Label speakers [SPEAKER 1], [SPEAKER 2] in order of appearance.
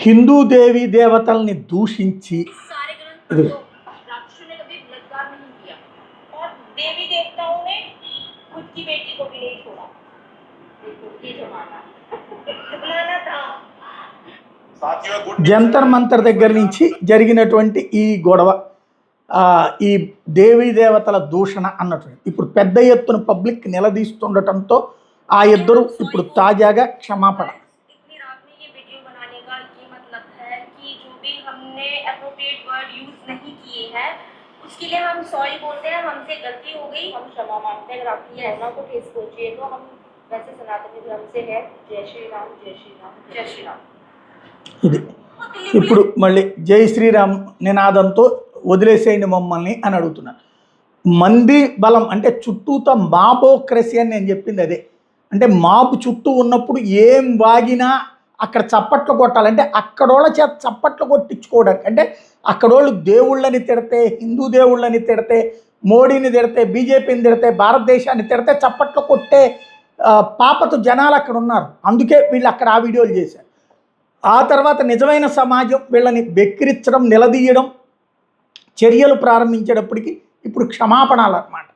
[SPEAKER 1] హిందూ దేవి దేవతల్ని దూషించి ఇది జంతర్ మంతర్ దగ్గర నుంచి జరిగినటువంటి ఈ గొడవ, ఈ దేవీ దేవతల దూషణ అన్నటువంటి ఇప్పుడు పెద్ద ఎత్తున పబ్లిక్ నిలదీస్తుండటంతో ఆ ఇద్దరు ఇప్పుడు తాజాగా క్షమాపణ.
[SPEAKER 2] उसके लिए हम सॉरी बोलते हैं, हमसे गलती हो गई, हम क्षमा मांगते हैं। अगर आपकी ये ऐना को ठेस पहुंची है तो हम वैसे सनातनी धर्म से है जय श्री राम जय श्री राम जय श्री राम।
[SPEAKER 1] ఇది ఇప్పుడు మళ్ళీ జై శ్రీరామ్ నినాదంతో వదిలేసేయండి మమ్మల్ని అని అడుగుతున్నారు. మంది బలం అంటే చుట్టూతో మాబోక్రసీ అని నేను చెప్పింది అదే. అంటే మాపు చుట్టూ ఉన్నప్పుడు ఏం వాగినా అక్కడ చప్పట్లు కొట్టాలంటే అక్కడోళ్ళ చేత చప్పట్లు కొట్టించుకోవడానికి, అంటే అక్కడోళ్ళు దేవుళ్ళని తిడితే, హిందూ దేవుళ్ళని తిడితే, మోడీని తిడితే, బీజేపీని తిడితే, భారతదేశాన్ని తిడితే చప్పట్లు కొట్టే పాపతో జనాలు అక్కడ ఉన్నారు. అందుకే వీళ్ళు అక్కడ ఆ వీడియోలు చేశారు. ఆ తర్వాత నిజమైన సమాజం వీళ్ళని వెక్కిరించడం, నిలదీయడం, చర్యలు ప్రారంభించేటప్పటికి ఇప్పుడు క్షమాపణలు అన్నమాట.